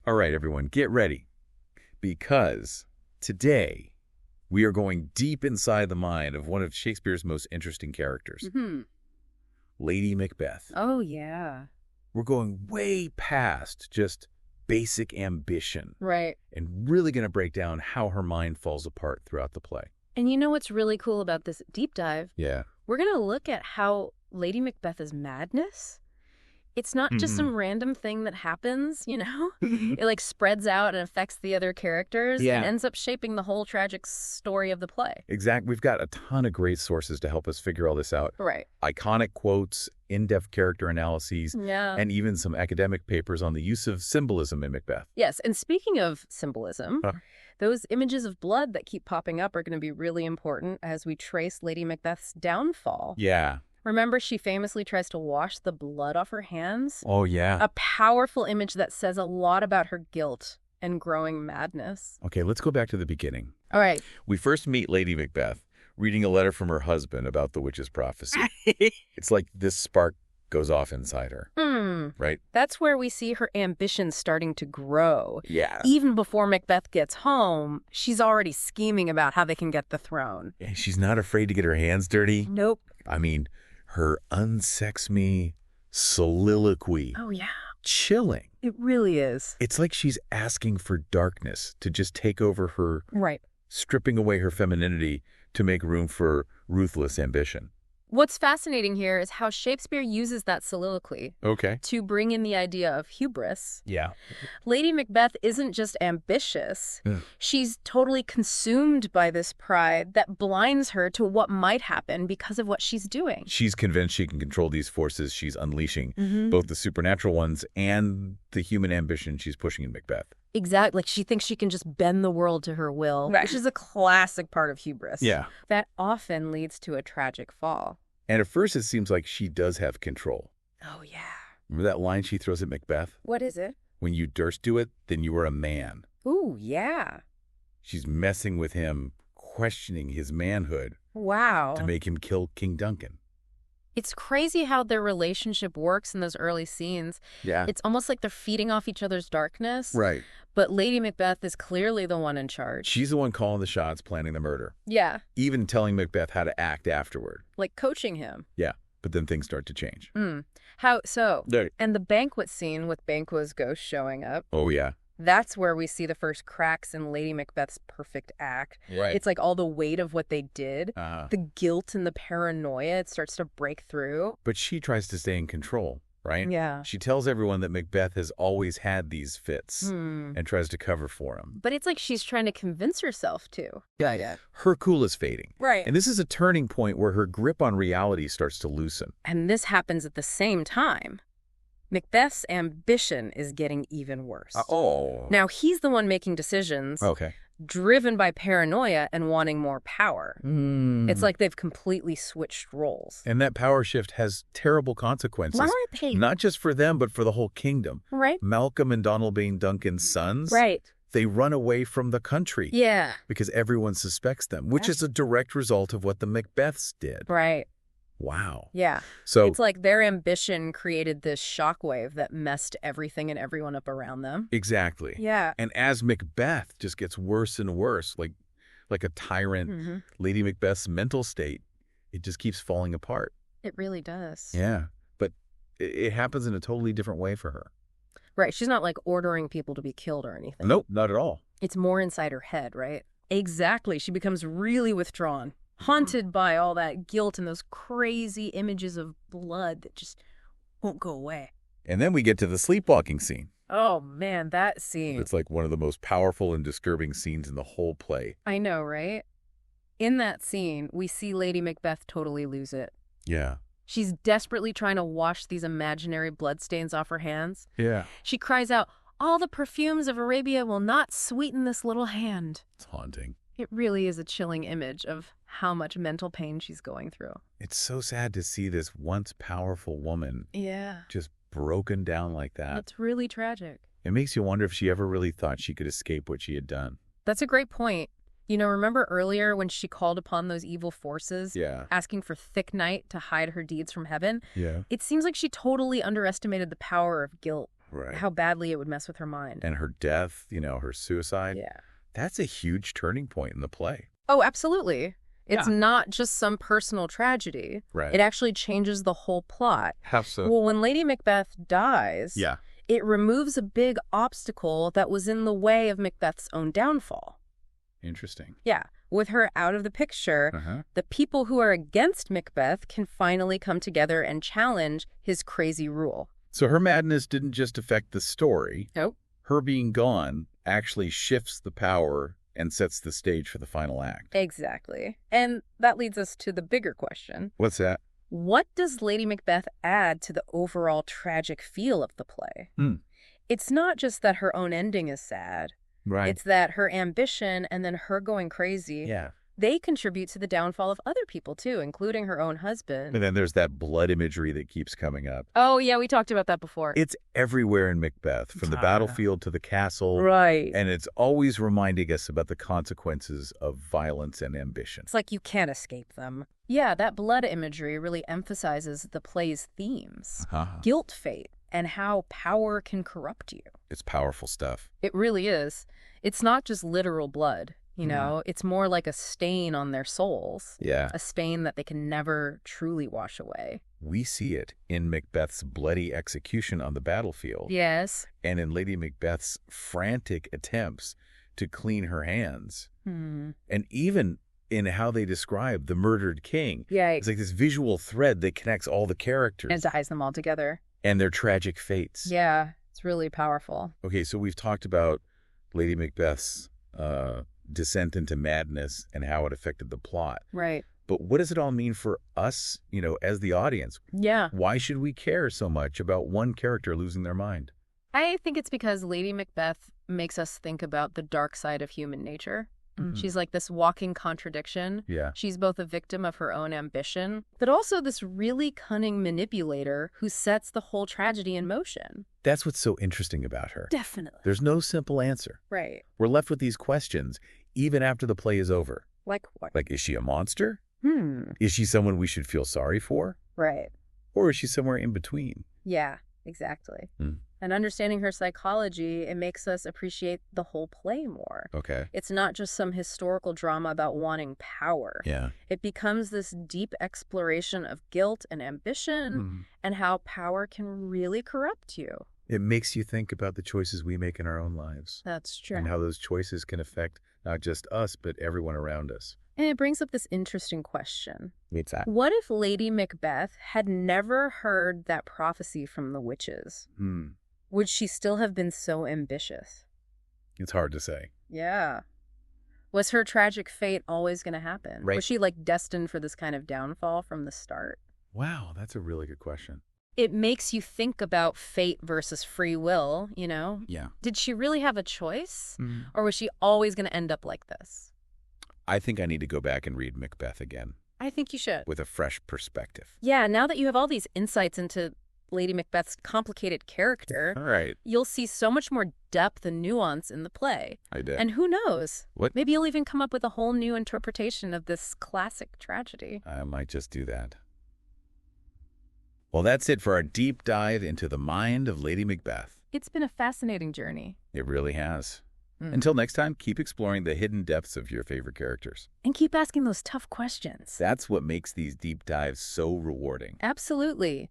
All right, everyone, get ready. Because today we are going deep inside the mind of one of Shakespeare's most interesting characters, Lady Macbeth. Oh, yeah. We're going way past just basic ambition. Right. And really going to break down how her mind falls apart throughout the play. And you know what's really cool about this deep dive? Yeah. We're going to look at how Lady Macbeth's madness, it's not just some random thing that happens, you know? It like spreads out and affects the other characters and ends up shaping the whole tragic story of the play. Exactly. We've got a ton of great sources to help us figure all this out. Right. Iconic quotes, in-depth character analyses, Yeah. and even some academic papers on the use of symbolism in Macbeth. Yes, and speaking of symbolism, those images of blood that keep popping up are going to be really important as we trace Lady Macbeth's downfall. Yeah. Remember, she famously tries to wash the blood off her hands? Oh, yeah. A powerful image that says a lot about her guilt and growing madness. Okay, let's go back to the beginning. All right. We first meet Lady Macbeth reading a letter from her husband about the witch's prophecy. It's like this spark goes off inside her, right? That's where we see her ambition starting to grow. Yeah. Even before Macbeth gets home, she's already scheming about how they can get the throne. And she's not afraid to get her hands dirty. Nope. I mean, her unsex me soliloquy. Oh, yeah. Chilling. It really is. It's like she's asking for darkness to just take over her, Right. stripping away her femininity to make room for ruthless ambition. What's fascinating here is how Shakespeare uses that soliloquy to bring in the idea of hubris. Yeah. Lady Macbeth isn't just ambitious. She's totally consumed by this pride that blinds her to what might happen because of what she's doing. She's convinced she can control these forces she's unleashing, both the supernatural ones and the human ambition she's pushing in Macbeth. Exactly. Like she thinks she can just bend the world to her will, which is a classic part of hubris. Yeah. That often leads to a tragic fall. And at first it seems like she does have control. Oh, yeah. Remember that line she throws at Macbeth? What is it? When you durst do it, then you are a man. Ooh, yeah. She's messing with him, questioning his manhood. Wow. To make him kill King Duncan. It's crazy how their relationship works in those early scenes. Yeah. It's almost like they're feeding off each other's darkness. Right. But Lady Macbeth is clearly the one in charge. She's the one calling the shots, planning the murder. Yeah. Even telling Macbeth how to act afterward. Like coaching him. Yeah. But then things start to change. How so? There. And the banquet scene with Banquo's ghost showing up. Oh, yeah. That's where we see the first cracks in Lady Macbeth's perfect act. Right. It's like all the weight of what they did, the guilt and the paranoia, it starts to break through. But she tries to stay in control, right? Yeah. She tells everyone that Macbeth has always had these fits and tries to cover for him. But it's like she's trying to convince herself to. Yeah. Her cool is fading. Right. And this is a turning point where her grip on reality starts to loosen. And this happens at the same time. Macbeth's ambition is getting even worse. Now, he's the one making decisions, driven by paranoia and wanting more power. It's like they've completely switched roles. And that power shift has terrible consequences. Right. Not just for them, but for the whole kingdom. Right. Malcolm and Donalbain Duncan's sons. Right. They run away from the country. Yeah. Because everyone suspects them, which is a direct result of what the Macbeths did. Right. Wow. Yeah. So it's like their ambition created this shockwave that messed everything and everyone up around them. Exactly. Yeah. And as Macbeth just gets worse and worse, like a tyrant, Lady Macbeth's mental state, it just keeps falling apart. It really does. Yeah. But it happens in a totally different way for her. Right. She's not like ordering people to be killed or anything. Nope, not at all. It's more inside her head, right? Exactly. She becomes really withdrawn. Haunted by all that guilt and those crazy images of blood that just won't go away. And then we get to the sleepwalking scene. Oh, man, that scene. It's like one of the most powerful and disturbing scenes in the whole play. I know, right? In that scene, we see Lady Macbeth totally lose it. Yeah. She's desperately trying to wash these imaginary bloodstains off her hands. Yeah. She cries out, "All the perfumes of Arabia will not sweeten this little hand." It's haunting. It really is a chilling image of how much mental pain she's going through. It's so sad to see this once powerful woman just broken down like that. It's really tragic. It makes you wonder if she ever really thought she could escape what she had done. That's a great point. You know, remember earlier when she called upon those evil forces, asking for thick night to hide her deeds from heaven? Yeah. It seems like she totally underestimated the power of guilt. Right. How badly it would mess with her mind. And her death, her suicide. Yeah. That's a huge turning point in the play. Oh, absolutely. It's not just some personal tragedy. Right. It actually changes the whole plot. How so? Well, when Lady Macbeth dies, it removes a big obstacle that was in the way of Macbeth's own downfall. Interesting. Yeah. With her out of the picture, the people who are against Macbeth can finally come together and challenge his crazy rule. So her madness didn't just affect the story. Nope. Her being gone actually shifts the power and sets the stage for the final act. Exactly. And that leads us to the bigger question. What's that? What does Lady Macbeth add to the overall tragic feel of the play? It's not just that her own ending is sad. Right. It's that her ambition and then her going crazy, they contribute to the downfall of other people too, including her own husband. And then there's that blood imagery that keeps coming up. Oh, yeah, we talked about that before. It's everywhere in Macbeth, from the battlefield to the castle. Right. And it's always reminding us about the consequences of violence and ambition. It's like you can't escape them. Yeah, that blood imagery really emphasizes the play's themes. Guilt, fate, and how power can corrupt you. It's powerful stuff. It really is. It's not just literal blood. It's more like a stain on their souls. Yeah. A stain that they can never truly wash away. We see it in Macbeth's bloody execution on the battlefield. Yes. And in Lady Macbeth's frantic attempts to clean her hands. And even in how they describe the murdered king. Yeah. It's like this visual thread that connects all the characters. And ties them all together. And their tragic fates. Yeah. It's really powerful. Okay, so we've talked about Lady Macbeth's descent into madness and how it affected the plot. Right. But what does it all mean for us, as the audience? Yeah. Why should we care so much about one character losing their mind? I think it's because Lady Macbeth makes us think about the dark side of human nature. She's like this walking contradiction. Yeah. She's both a victim of her own ambition, but also this really cunning manipulator who sets the whole tragedy in motion. That's what's so interesting about her. Definitely. There's no simple answer. Right. We're left with these questions even after the play is over. Like what? Like, is she a monster? Is she someone we should feel sorry for? Right. Or is she somewhere in between? Yeah, exactly. And understanding her psychology, it makes us appreciate the whole play more. Okay. It's not just some historical drama about wanting power. Yeah. It becomes this deep exploration of guilt and ambition and how power can really corrupt you. It makes you think about the choices we make in our own lives. That's true. And how those choices can affect not just us, but everyone around us. And it brings up this interesting question. What's that? What if Lady Macbeth had never heard that prophecy from the witches? Would she still have been so ambitious? It's hard to say. Yeah. Was her tragic fate always going to happen? Right. Was she destined for this kind of downfall from the start? Wow, that's a really good question. It makes you think about fate versus free will, Yeah. Did she really have a choice? Or was she always going to end up like this? I think I need to go back and read Macbeth again. I think you should. With a fresh perspective. Yeah, now that you have all these insights into Lady Macbeth's complicated character, All right. You'll see so much more depth and nuance in the play. I did. And who knows? What? Maybe you'll even come up with a whole new interpretation of this classic tragedy. I might just do that. Well, that's it for our deep dive into the mind of Lady Macbeth. It's been a fascinating journey. It really has. Until next time, keep exploring the hidden depths of your favorite characters. And keep asking those tough questions. That's what makes these deep dives so rewarding. Absolutely.